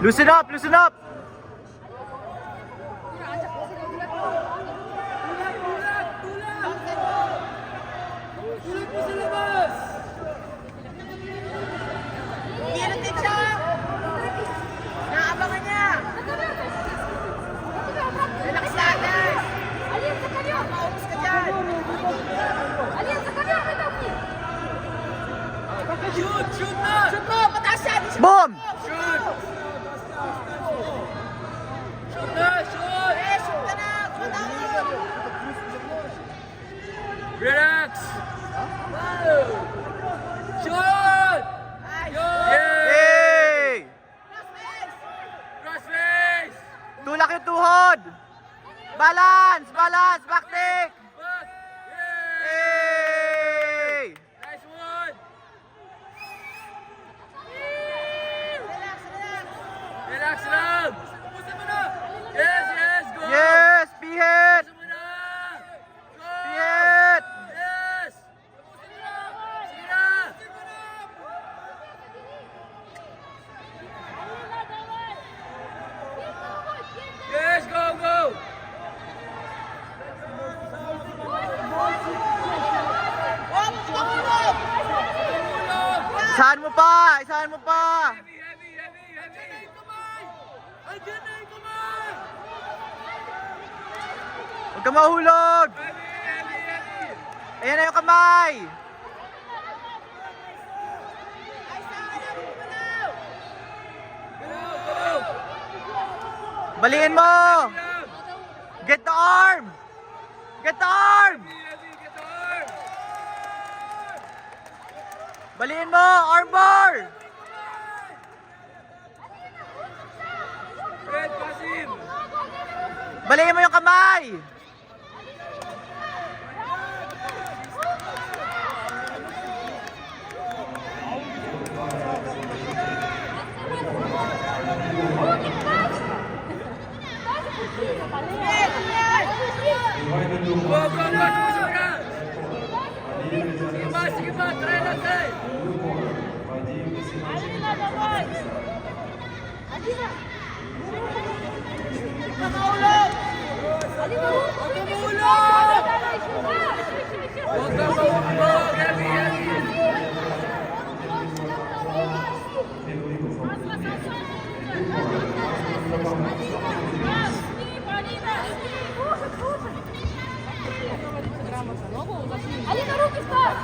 Loosen up, loosen up. Boom! Relax! Shoot! Yay! Crossface! Tulak yung tuhod! Balance! Balance! Backtick! Back! Yay! Nice one! Relax lang! Yes, yes! Go! Yes! Pihit! Puso mo na! Go! Pihit! Yes! Sige na! Yes, go, go! Isahan mo pa! Isahan mo pa! Heavy, heavy, heavy, heavy! Andiyan na yung kamay! Huwag ka mahulog! Heavy, heavy, heavy! Ayan na yung kamay! Go! Baliin mo! Get the arm! Get the arm! Get the arm! Baliin mo! Arm bar! Fred, pass him! Baliin mo yung kamay! Go, go, go! Sige pa! Try lang tayo! Huwag ka mahulog! Heavy, heavy! Алина, руки ставь!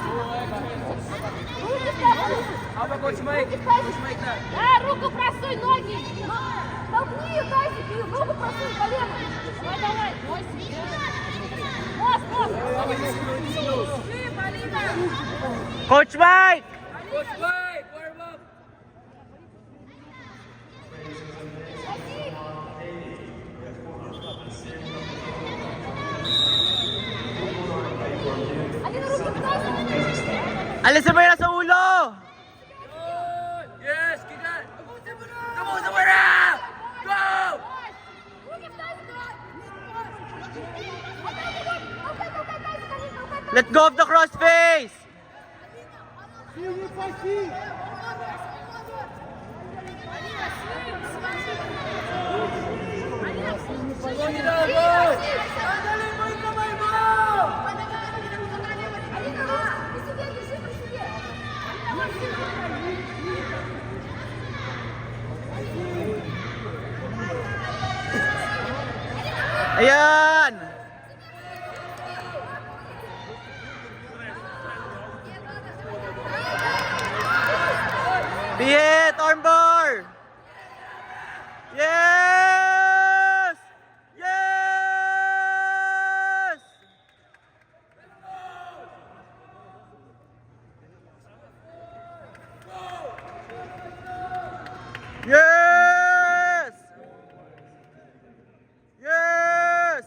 Руки ставь! How about Coach Mike? Coach Mike na! Да, руку просуй, ноги! Толкни ее, Тайсик, ее руку просуй, колено! Давай, давай! Мост, мост! Ты, Полина! Coach Mike! Coach Mike! Warm up! Алина, руки ставь! Alisin mo yun sa ulo! Yes! Kita! Tapusin mo na! Go! Руки в тазик, давай! Let go of the crossface! Sige na, go! Sandali mo yung kamay mo! Ayan! Pihit! Armbar! Yes! Yes! Yes! Yes!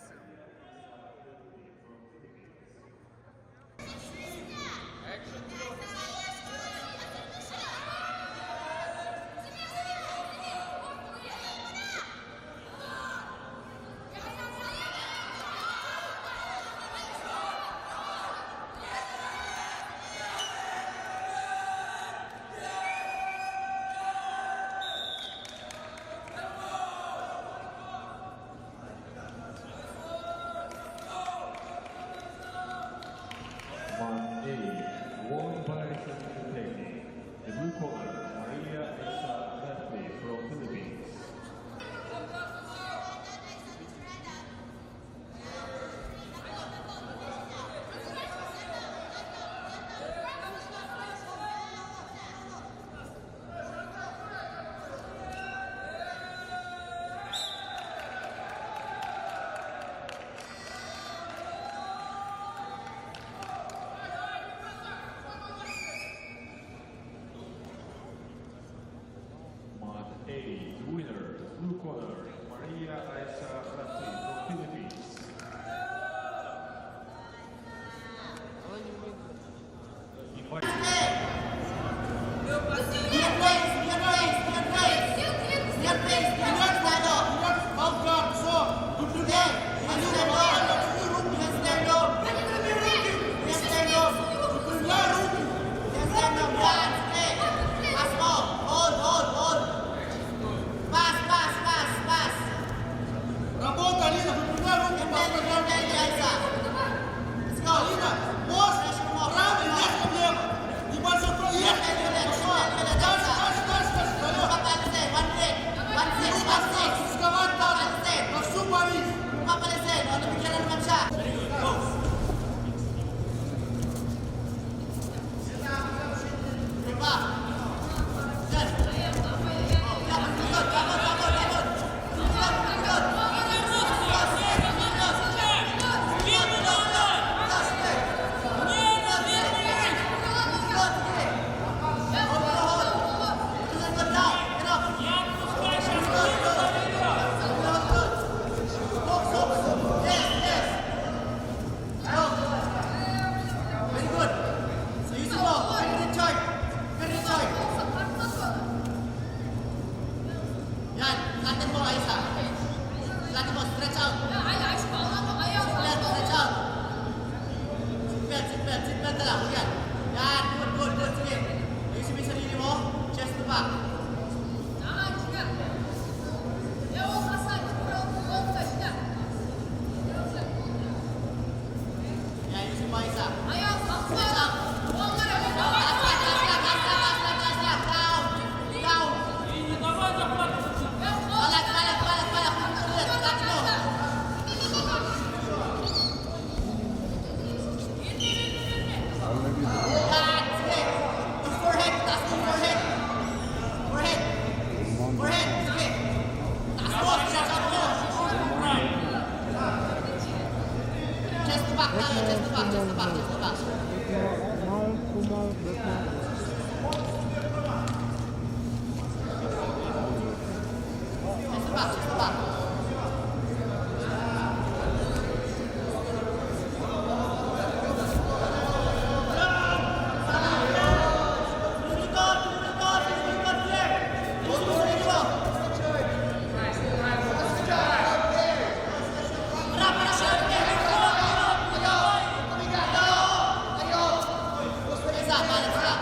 balance ka.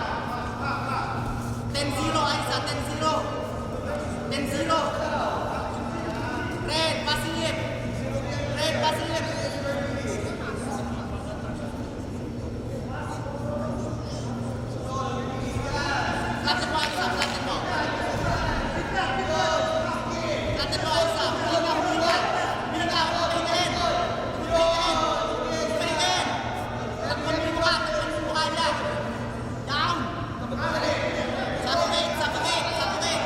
10-0, Aiza, 10-0. 10-0. Red, pasilip. Red, pasilip. Flatten mo, Aiza, flatten mo. Flatten mo, Aiza. Huminga, huminga. Huminga, humingahin. Humingahin. Humingahin. Takpan mo yung mukha, takpan mo yung mukha niya. Down. Suffocate, suffocate, suffocate.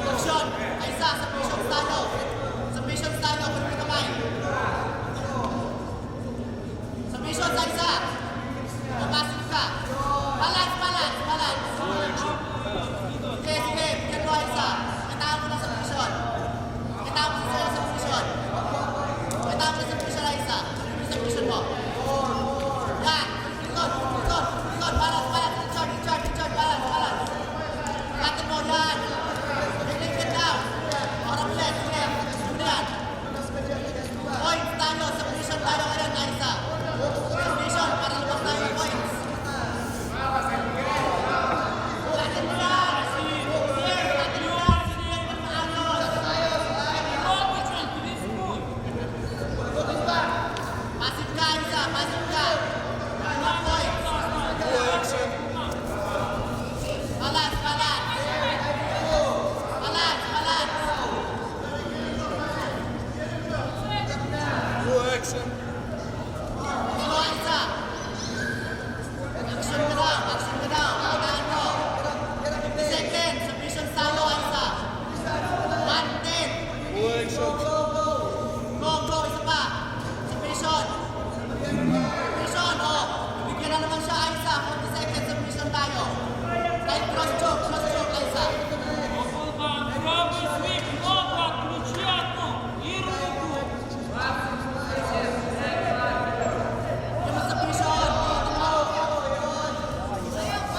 Action! Aiza, submissions tayo. Submissions tayo, pwede mo kamay. Submissions, Aiza. Pumasok ka. Balance, balance, balance. Sige, sige, bigyan mo, Aiza. Kitaan mo na submission. Kitaan mo sa submission. Kitaan mo na submission, Aiza. Ano yung submission mo? Yan. Likod, likod, likod. Balance, balance. In charge, balance, balance. Flatten mo, yan. Bring it down. Orang ulit, sige. Ano yan? Points tayo, submission tayo ngayon, Aiza. Submission, para lumang tayo ng points. Flatten mo yan. Flatten mo yan. Sige, pagmaayos. Passive ka, Aiza, passive ka. Lumang points. Balance, balance. Balance, balance. Ikaw, Aiza. Action ka daw, action ka daw. Kailangan mo. 50 seconds, submissions tayo, Aiza. 1-10. Go, go, isa pa. Submission. Submission, oh. Bigyan na naman siya, Aiza. 40 seconds, submission tayo. Right cross choke, Aiza. Правый свип, ногу отключи одну и руку. Give us submission.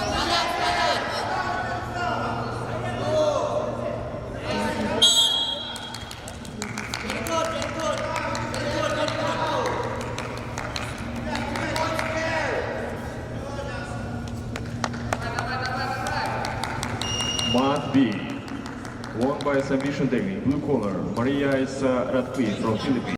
Balance, balance. Very good, very good. Very good, very good. Mat B, won by submission technique. Blue corner, Maria is Radcliffe from Philippines.